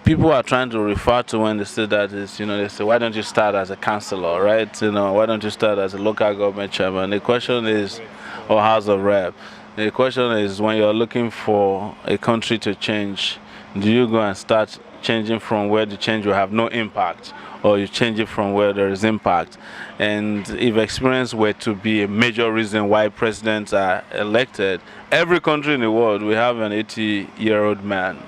people are trying to refer to when they say that is, they say, why don't you start as a councillor, right? Why don't you start as a local government chairman? The question is, or House of Rep. The question is, when you're looking for a country to change, do you go and start changing from where the change will have no impact, or you change it from where there is impact? And if experience were to be a major reason why presidents are elected, every country in the world will have an 80-year-old man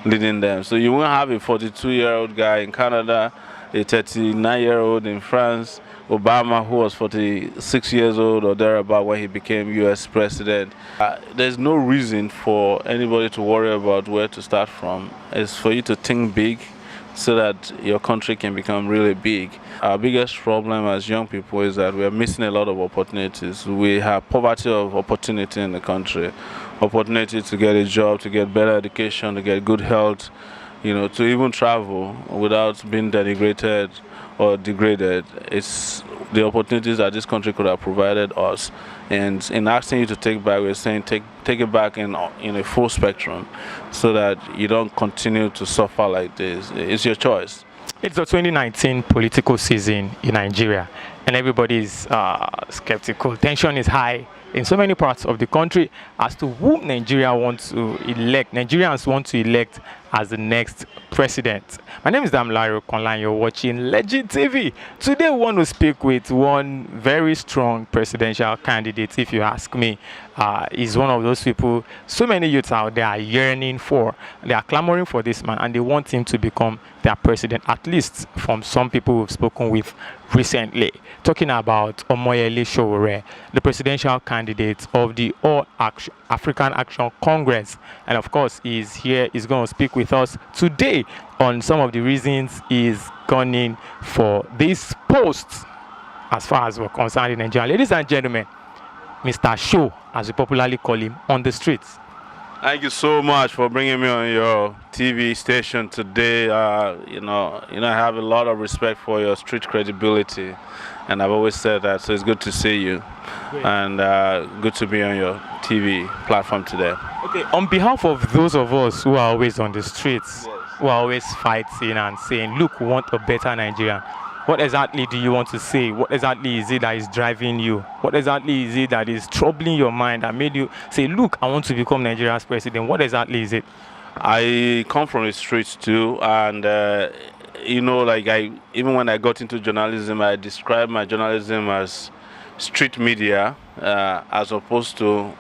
leading them. So you won't have a 42-year-old guy in Canada, a 39-year-old in France, Obama, who was 46 years old or thereabout when he became U.S. president. There's no reason for anybody to worry about where to start from. It's for you to think big so that your country can become really big. Our biggest problem as young people is that we are missing a lot of opportunities. We have poverty of opportunity in the country. Opportunity to get a job, to get better education, to get good health, to even travel without being denigrated or degraded. It's the opportunities that this country could have provided us. And in asking you to take back, we're saying take it back in a full spectrum so that you don't continue to suffer like this. It's your choice. It's the 2019 political season in Nigeria, and everybody is skeptical. Tension is high in so many parts of the country as to who Nigerians want to elect as the next president. My name is Damilare Okanla. You're watching Legit TV. Today we want to speak with one very strong presidential candidate, if you ask me. He's one of those people so many youths out there are yearning for. They are clamoring for this man and they want him to become their president, at least from some people we've spoken with recently. Talking about Omoyele Sowore, the presidential candidate of the All African Action Congress. And of course, he's here, he's going to speak with us today on some of the reasons he's gone in for this post as far as we're concerned in Nigeria. Ladies and gentlemen, Mr. Show, as we popularly call him, on the streets. Thank you so much for bringing me on your TV station today. I have a lot of respect for your street credibility, and I've always said that, so it's good to see you. Great. And good to be on your TV platform today. Okay, on behalf of those of us who are always on the streets, yes, who are always fighting and saying, look, we want a better Nigeria, what exactly do you want to say? What exactly is it that is driving you? What exactly is it that is troubling your mind that made you say, look, I want to become Nigeria's president? What exactly is it? I come from the streets too, and even when I got into journalism, I described my journalism as street media as opposed to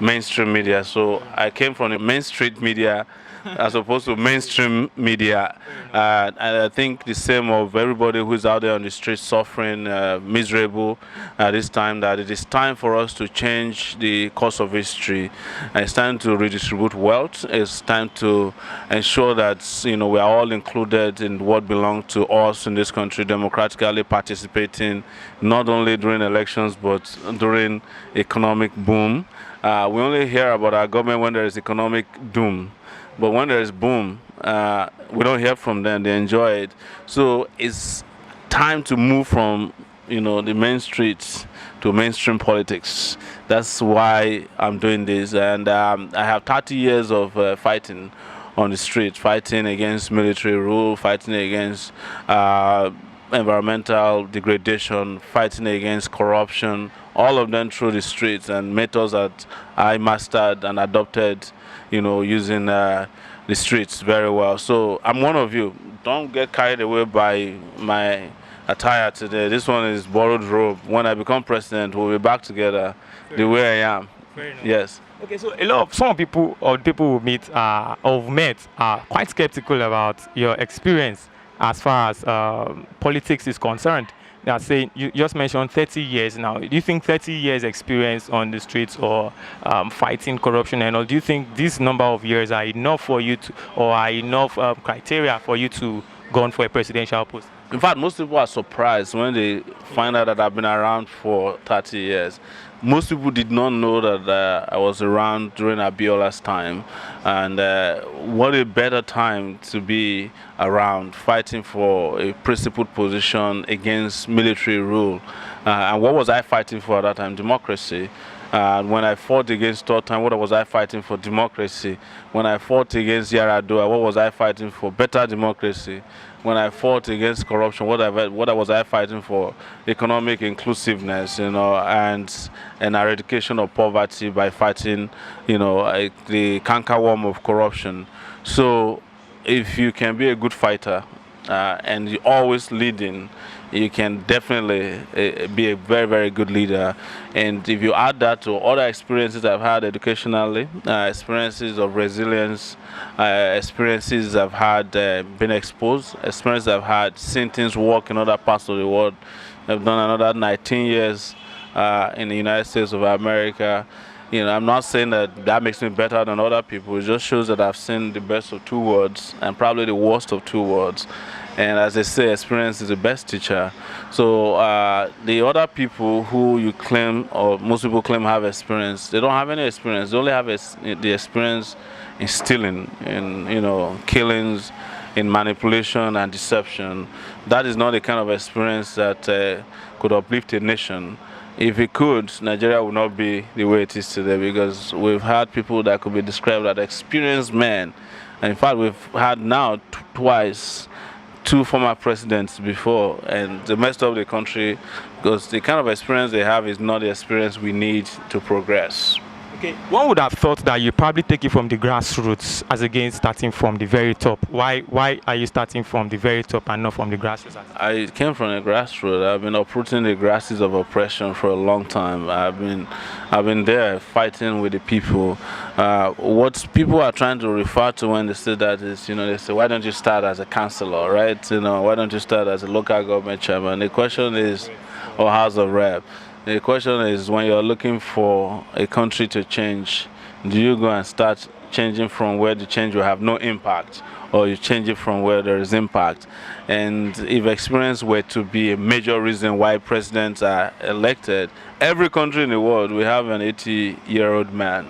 mainstream media. So I came from the main street media as opposed to mainstream media. And I think the same of everybody who's out there on the street suffering, miserable at this time, that it is time for us to change the course of history. And it's time to redistribute wealth. It's time to ensure that we are all included in what belongs to us in this country, democratically participating, not only during elections, but during economic boom. We only hear about our government when there is economic doom. But when there is boom, we don't hear from them. They enjoy it. So it's time to move from, the main streets to mainstream politics. That's why I'm doing this. And I have 30 years of fighting on the street, fighting against military rule, fighting against environmental degradation, fighting against corruption, all of them through the streets, and methods that I mastered and adopted, using the streets very well. So I'm one of you. Don't get carried away by my attire today. This one is borrowed robe. When I become president, we'll be back together the way I am. Yes. Okay, so some people who meet or met are quite skeptical about your experience as far as politics is concerned. They are saying, you just mentioned 30 years now. Do you think 30 years experience on the streets or fighting corruption and all, do you think this number of years are enough for you to, or are enough criteria for you to go on for a presidential post? In fact, most people are surprised when they find out that I've been around for 30 years. Most people did not know that I was around during Abiola's time, and what a better time to be around fighting for a principled position against military rule. And what was I fighting for at that time? Democracy. When I fought against Totan, what was I fighting for? Democracy. When I fought against Yaradua, what was I fighting for? Better democracy. When I fought against corruption, what was I fighting for? Economic inclusiveness, and eradication of poverty by fighting, the cankerworm of corruption. So, if you can be a good fighter and you're always leading, you can definitely be a very, very good leader. And if you add that to other experiences I've had educationally, experiences of resilience, experiences I've had being exposed, experiences I've had seeing things work in other parts of the world. I've done another 19 years in the United States of America. I'm not saying that makes me better than other people. It just shows that I've seen the best of two worlds and probably the worst of two worlds. And as they say, experience is the best teacher. So the other people who you claim, or most people claim have experience, they don't have any experience. They only have the experience in stealing, in killings, in manipulation and deception. That is not the kind of experience that could uplift a nation. If it could, Nigeria would not be the way it is today, because we've had people that could be described as experienced men. And in fact, we've had now twice two former presidents before, and they messed up the country because the kind of experience they have is not the experience we need to progress. Okay, one would have thought that you probably take it from the grassroots as against starting from the very top. Why are you starting from the very top and not from the grassroots? I came from the grassroots. I've been uprooting the grasses of oppression for a long time. I've been there fighting with the people. What people are trying to refer to when they say that is, they say, why don't you start as a councillor, right? Why don't you start as a local government chairman? The question is, or House of Rep. The question is, when you're looking for a country to change, do you go and start changing from where the change will have no impact, or you change it from where there is impact? And if experience were to be a major reason why presidents are elected, every country in the world will have an 80-year-old man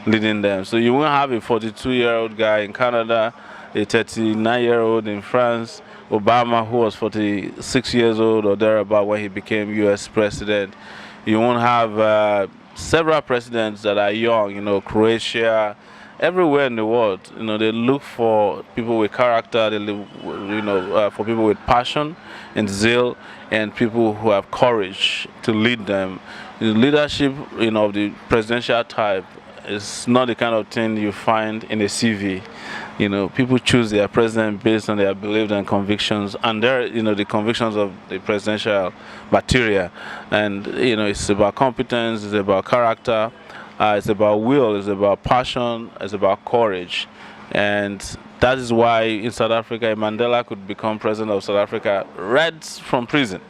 leading them. So you won't have a 42-year-old guy in Canada, a 39-year-old in France, Obama, who was 46 years old or thereabout when he became U.S. president. You won't have several presidents that are young, Croatia, everywhere in the world. They look for people with character, they look, for people with passion and zeal, and people who have courage to lead them. The leadership, of the presidential type is not the kind of thing you find in a CV. People choose their president based on their beliefs and convictions, and the convictions of the presidential material. And it's about competence, it's about character, it's about will, it's about passion, it's about courage. And that is why in South Africa, Mandela could become president of South Africa right from prison,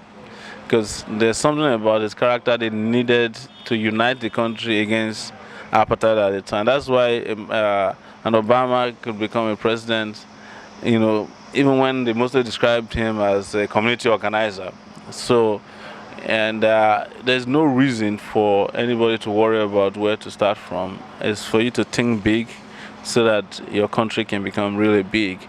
because there's something about his character they needed to unite the country against apartheid at the time. That's why and Obama could become a president, even when they mostly described him as a community organizer. So, and there's no reason for anybody to worry about where to start from. It's for you to think big so that your country can become really big.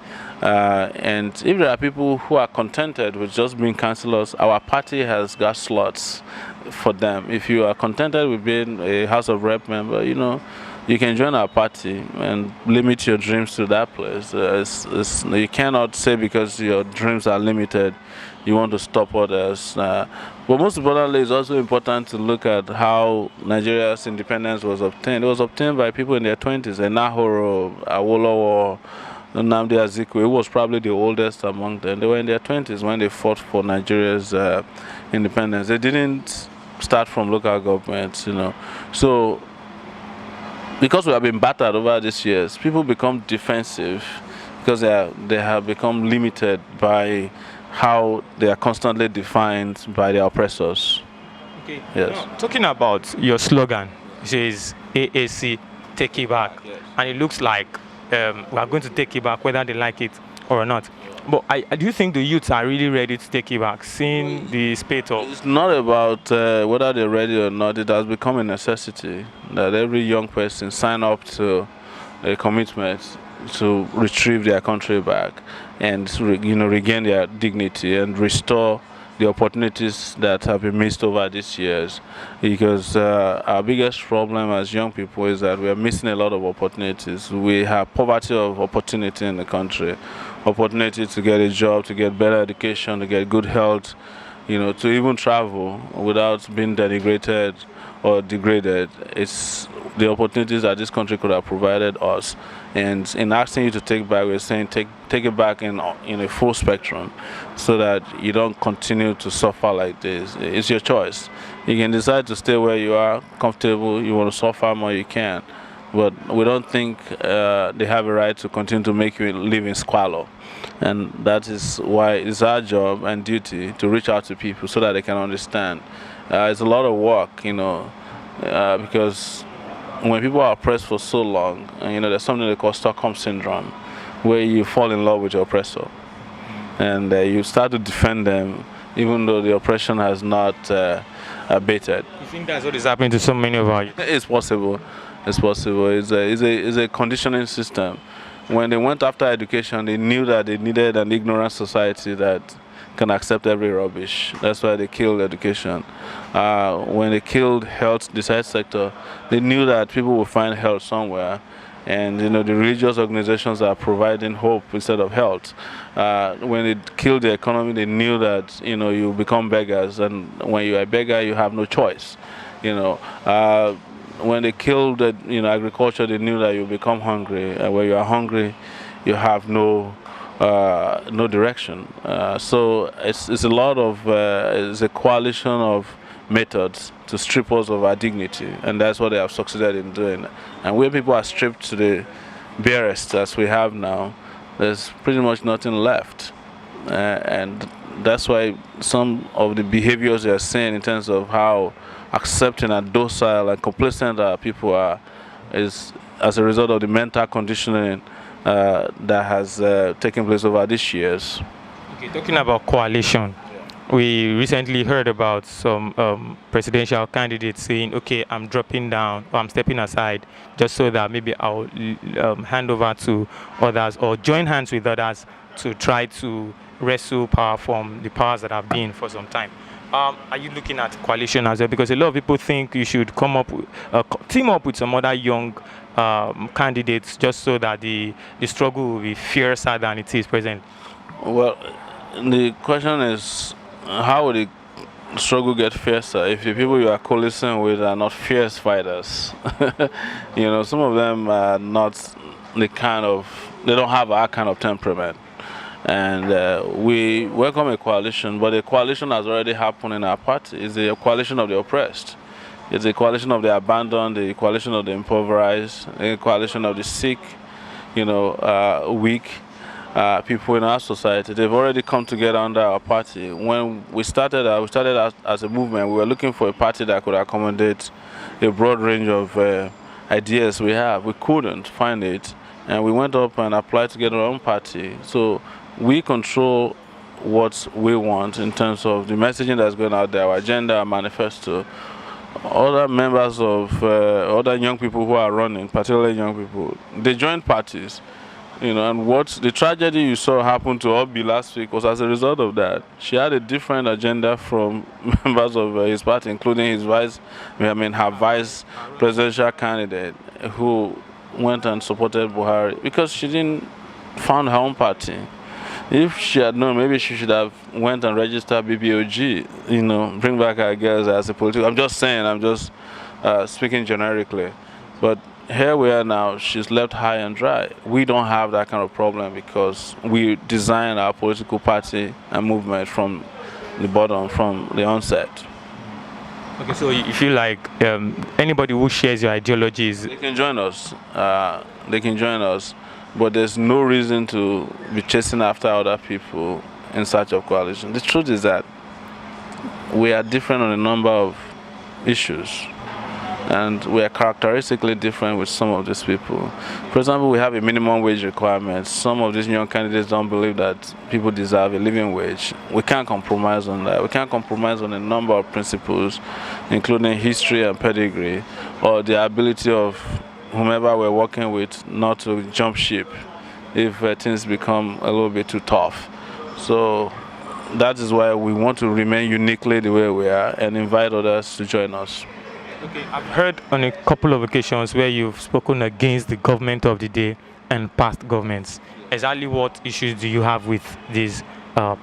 And if there are people who are contented with just being councillors, our party has got slots for them. If you are contented with being a House of Rep member, you can join our party and limit your dreams to that place. You cannot say because your dreams are limited, you want to stop others. But most importantly, it's also important to look at how Nigeria's independence was obtained. It was obtained by people in their 20s. Nahoro, Awolowo, Nnamdi Azikiwe, who was probably the oldest among them. They were in their 20s when they fought for Nigeria's independence. They didn't start from local governments, So, because we have been battered over these years, people become defensive because they have become limited by how they are constantly defined by their oppressors. Okay. Yes. Now, talking about your slogan, it says AAC, take it back. Yes. And it looks like we are going to take it back whether they like it or not. But do you think the youths are really ready to take it back, seeing the spate of... It's not about whether they're ready or not. It has become a necessity that every young person sign up to a commitment to retrieve their country back and regain their dignity and restore the the opportunities that have been missed over these years. Because our biggest problem as young people is that we are missing a lot of opportunities. We have poverty of opportunity in the country, opportunity to get a job, to get better education, to get good health, to even travel without being denigrated or degraded. It's the opportunities that this country could have provided us. And in asking you to take back, we're saying take it back in a full spectrum, so that you don't continue to suffer like this. It's your choice. You can decide to stay where you are, comfortable. You want to suffer more, you can. But we don't think they have a right to continue to make you live in squalor. And that is why it's our job and duty to reach out to people so that they can understand. It's a lot of work, because when people are oppressed for so long, there's something they call Stockholm syndrome, where you fall in love with your oppressor, and you start to defend them, even though the oppression has not abated. You think that's what is happening to so many of our youth? It's possible. It's possible. It's a conditioning system. When they went after education, they knew that they needed an ignorant society that can accept every rubbish. That's why they killed education. When they killed health, the health sector, they knew that people would find health somewhere. And the religious organizations are providing hope instead of health. When they killed the economy, they knew that you become beggars, and when you are a beggar, you have no choice. When they killed agriculture, they knew that you become hungry, and when you are hungry, you have no direction. So it's a lot of it's a coalition of methods to strip us of our dignity, and that's what they have succeeded in doing. And where people are stripped to the barest as we have now, there's pretty much nothing left, and that's why some of the behaviors they are seeing in terms of how accepting and docile and complacent our people are is as a result of the mental conditioning that has taken place over these years. Okay, talking about coalition, we recently heard about some presidential candidates saying, okay, I'm dropping down, or I'm stepping aside, just so that maybe I'll hand over to others or join hands with others to try to wrestle power from the powers that have been for some time. Are you looking at coalition as well? Because a lot of people think you should come up, team up with some other young candidates, just so that the struggle will be fiercer than it is present. Well, the question is, how will the struggle get fiercer if the people you are coalescing with are not fierce fighters? Some of them are not they don't have our kind of temperament. And we welcome a coalition, but a coalition has already happened in our party. It's a coalition of the oppressed. It's a coalition of the abandoned, a coalition of the impoverished, a coalition of the sick, weak people in our society. They've already come together under our party. When we started as a movement, we were looking for a party that could accommodate a broad range of ideas we have. We couldn't find it, and we went up and applied to get our own party. So we control what we want in terms of the messaging that's going out there, our agenda, our manifesto. Other members of other young people who are running, particularly young people, they join parties, and what the tragedy you saw happen to Obi last week was as a result of that. She had a different agenda from members of his party, including her vice presidential candidate, who went and supported Buhari because she didn't found her own party. If she had known, maybe she should have went and registered BBOG, bring back our girls as a political. I'm just saying, I'm just speaking generically. But here we are now, she's left high and dry. We don't have that kind of problem because we designed our political party and movement from the bottom, from the onset. Okay, so you feel like anybody who shares your ideologies... They can join us. But there's no reason to be chasing after other people in search of coalition. The truth is that we are different on a number of issues, and we are characteristically different with some of these people. For example, we have a minimum wage requirement. Some of these young candidates don't believe that people deserve a living wage. We can't compromise on that. We can't compromise on a number of principles, including history and pedigree, or the ability of whomever we're working with not to jump ship if things become a little bit too tough. So that is why we want to remain uniquely the way we are and invite others to join us. Okay, I've heard on a couple of occasions where you've spoken against the government of the day and past governments. Exactly what issues do you have with these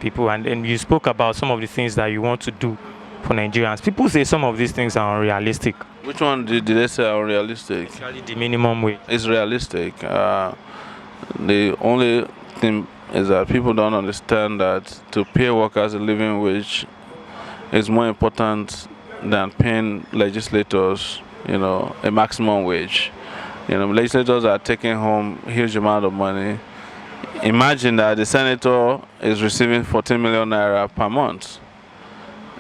people? And you spoke about some of the things that you want to do for Nigerians. People say some of these things are unrealistic. Which one did they say are unrealistic? Especially the minimum wage. It's realistic. The only thing is that people don't understand that to pay workers a living wage is more important than paying legislators, a maximum wage. Legislators are taking home a huge amount of money. Imagine that the senator is receiving 14 million naira per month,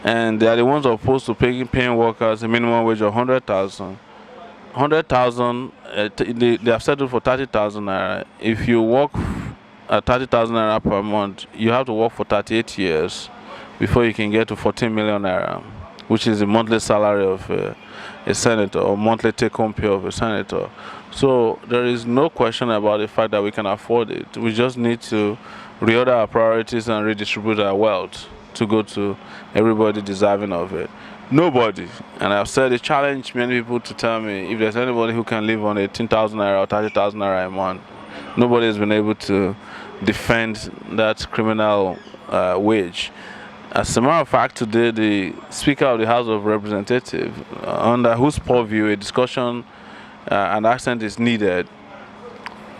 and they are the ones opposed to paying workers a minimum wage of 100,000. 100,000, they have settled for 30,000 naira. If you work at 30,000 naira per month, you have to work for 38 years before you can get to 14 million naira, which is the monthly salary of a senator, or monthly take-home pay of a senator. So there is no question about the fact that we can afford it. We just need to reorder our priorities and redistribute our wealth to go to everybody deserving of it. Nobody, and I've said, it challenged many people to tell me if there's anybody who can live on 18,000 naira or 30,000 naira a month. Nobody has been able to defend that criminal wage. As a matter of fact, today the Speaker of the House of Representatives, under whose purview a discussion and accent is needed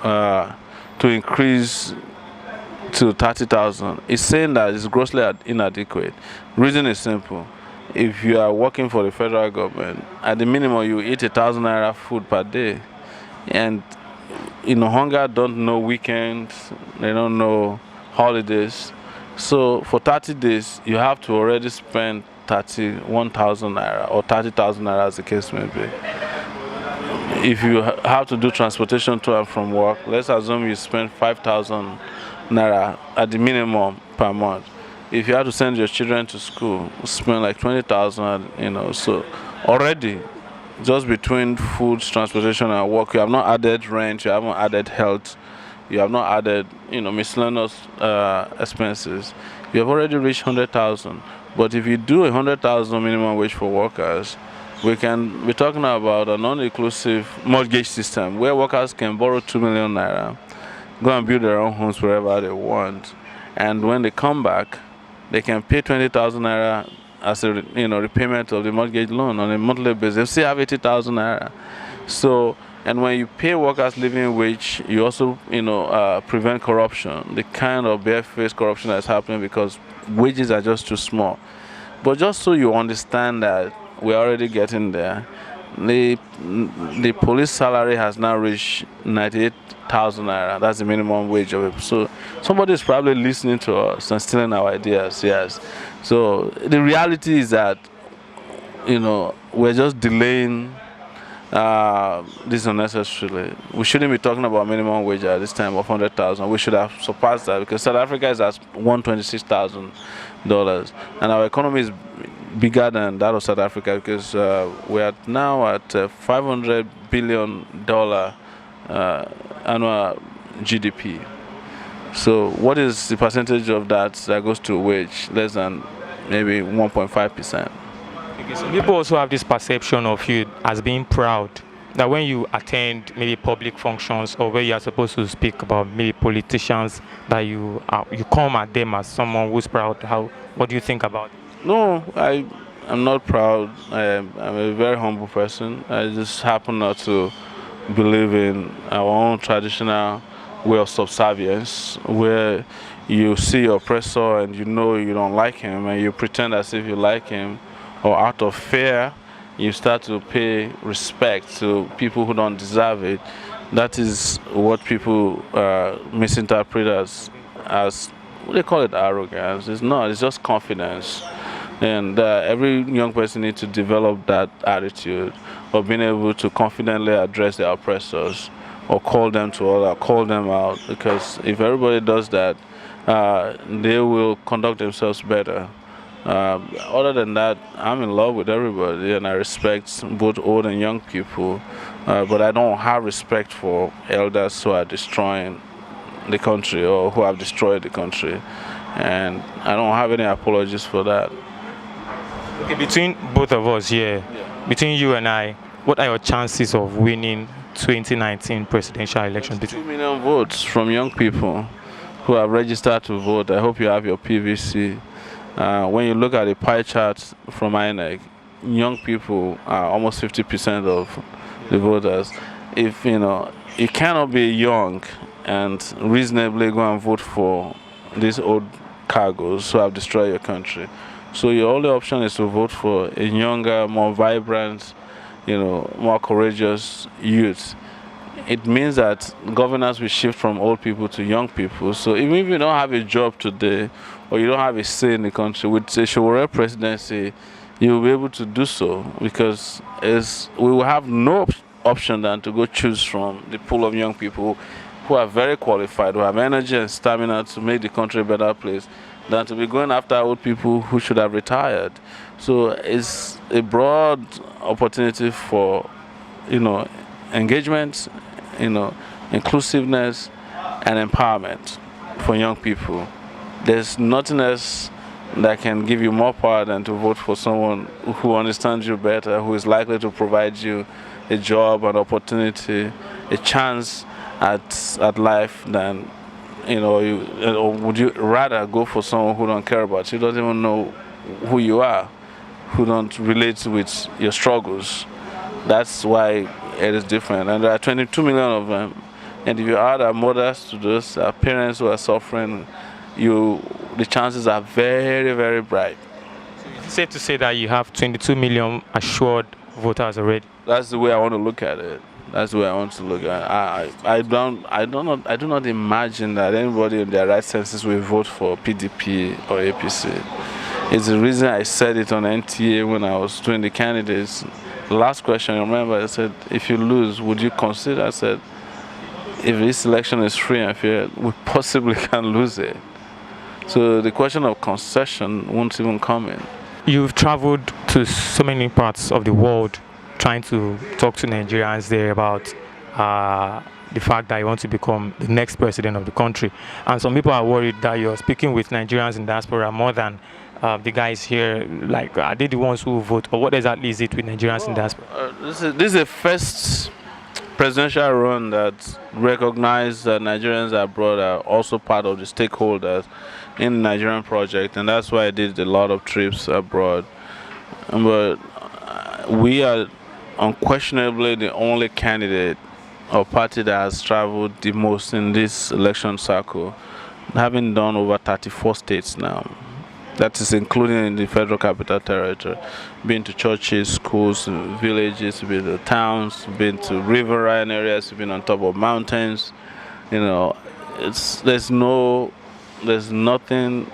to increase to 30,000, is saying that it's grossly inadequate. Reason is simple. If you are working for the federal government, at the minimum you eat 1,000 naira food per day, and hunger don't know weekends, they don't know holidays. So for 30 days, you have to already spend 31,000 naira or 30,000 naira, as the case may be. If you have to do transportation to and from work, let's assume you spend 5,000 naira at the minimum per month. If you have to send your children to school, spend like 20,000, so already just between food, transportation, and work, you have not added rent, you haven't added health, you have not added, miscellaneous expenses. You have already reached 100,000. But if you do 100,000 minimum wage for workers, we can be talking about a non-inclusive mortgage system where workers can borrow 2 million naira, go and build their own homes wherever they want, and when they come back, they can pay 20,000 naira as a repayment of the mortgage loan on a monthly basis. They still have 80,000 naira. So, and when you pay workers living wage, you also prevent corruption, the kind of barefaced corruption that's happening because wages are just too small. But just so you understand that we're already getting there, the police salary has now reached 98,000 naira. That's the minimum wage of it. So somebody is probably listening to us and stealing our ideas. Yes. So the reality is that we're just delaying this unnecessarily. We shouldn't be talking about minimum wage at this time of 100,000. We should have surpassed that because South Africa is at $126,000, and our economy is bigger than that of South Africa because we are now at $500 billion annual GDP. So what is the percentage of that goes to wage? Less than maybe 1.5%. Okay, so people also have this perception of you as being proud, that when you attend maybe public functions or where you are supposed to speak about maybe politicians, that you come at them as someone who's proud. What do you think about it? No, I'm not proud. I'm a very humble person. I just happen not to believe in our own traditional way of subservience, where you see your oppressor and you don't like him and you pretend as if you like him, or out of fear you start to pay respect to people who don't deserve it. That is what people misinterpret as what they call it, arrogance. It's not, it's just confidence. And every young person needs to develop that attitude of being able to confidently address their oppressors or call them to order, call them out, because if everybody does that, they will conduct themselves better. Other than that, I'm in love with everybody and I respect both old and young people, but I don't have respect for elders who are destroying the country or who have destroyed the country. and I don't have any apologies for that. Okay, between both of us here, between you and I, what are your chances of winning 2019 presidential elections? 2 million votes from young people who have registered to vote. I hope you have your PVC. When you look at the pie chart from INEC, young people are almost 50% of the voters. If you cannot be young and reasonably go and vote for these old cargoes who have destroyed your country. So your only option is to vote for a younger, more vibrant, more courageous youth. It means that governance will shift from old people to young people. So even if you don't have a job today, or you don't have a say in the country, with a Sowore presidency, you will be able to do so, because we will have no option than to go choose from the pool of young people who are very qualified, who have energy and stamina to make the country a better place, than to be going after old people who should have retired. So it's a broad opportunity for, engagement, inclusiveness and empowerment for young people. There's nothing else that can give you more power than to vote for someone who understands you better, who is likely to provide you a job, an opportunity, a chance at life than, or would you rather go for someone who don't care about you, doesn't even know who you are, who don't relate with your struggles? That's why it is different. And there are 22 million of them. And if you add our mothers to those, our parents who are suffering, the chances are very, very bright. So it's safe to say that you have 22 million assured voters already. That's the way I want to look at it. That's the way I want to look at it. I do not imagine that anybody in their right senses will vote for PDP or APC. It's the reason I said it on NTA when I was doing the candidates. The last question, I remember, I said, if you lose, would you consider? I said, if this election is free and fair, we possibly can lose it. So the question of concession won't even come in. You've traveled to so many parts of the world trying to talk to Nigerians there about the fact that you want to become the next president of the country. And some people are worried that you're speaking with Nigerians in diaspora more than the guys here. Like, are they the ones who vote? Or what exactly is it with Nigerians in diaspora? This is the first presidential run that recognized that Nigerians abroad are also part of the stakeholders in the Nigerian project, and that's why I did a lot of trips abroad. But we are unquestionably the only candidate or party that has traveled the most in this election cycle, having done over 34 states now. That is including in the Federal Capital Territory. Been to churches, schools, villages, been to towns, been to riverine areas, been on top of mountains. There's nothing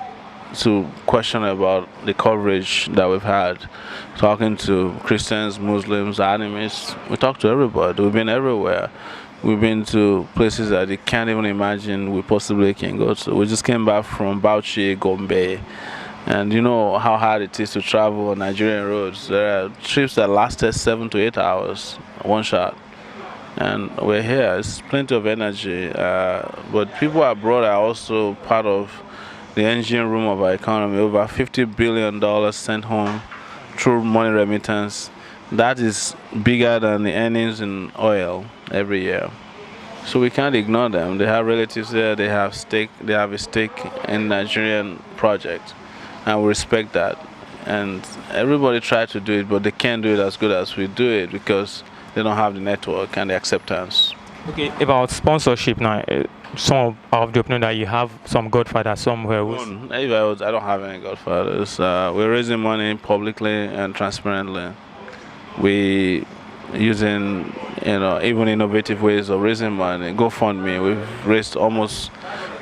to question about the coverage that we've had. Talking to Christians, Muslims, animists, we talk to everybody. We've been everywhere. We've been to places that you can't even imagine we possibly can go to. We just came back from Bauchi, Gombe. And you know how hard it is to travel on Nigerian roads. There are trips that lasted 7 to 8 hours, one shot. And we're here. It's plenty of energy. But people abroad are also part of the engine room of our economy. Over $50 billion sent home through money remittance. That is bigger than the earnings in oil every year. So we can't ignore them. They have relatives there. They have a stake in the Nigerian project. And we respect that. And everybody tries to do it, but they can't do it as good as we do it because they don't have the network and the acceptance. Okay, about sponsorship now, some of the opinion that you have some godfathers somewhere. I don't have any godfathers. We're raising money publicly and transparently. We using even innovative ways of raising money. GoFundMe, we've raised almost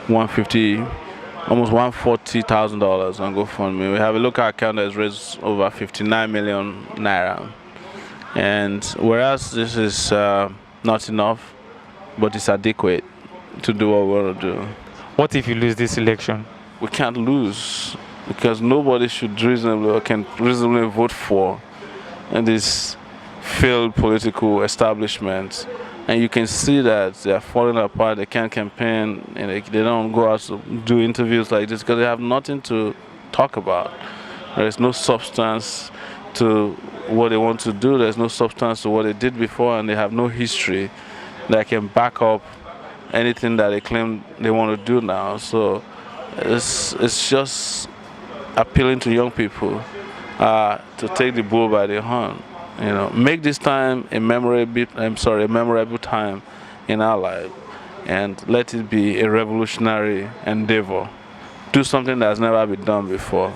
$140,000 on GoFundMe. We have a local account that's raised over 59 million naira. And whereas this is not enough, but it's adequate to do what we want to do. What if you lose this election? We can't lose because nobody should reasonably or can reasonably vote for this failed political establishment and you can see that they are falling apart. They can't campaign, and they don't go out to do interviews like this because they have nothing to talk about. There's no substance to what they want to do. There's no substance to what they did before, and they have no history that can back up anything that they claim they want to do now. So it's just appealing to young people to take the bull by the horn. Make this time a memorable time in our life, and let it be a revolutionary endeavor. Do something that's never been done before.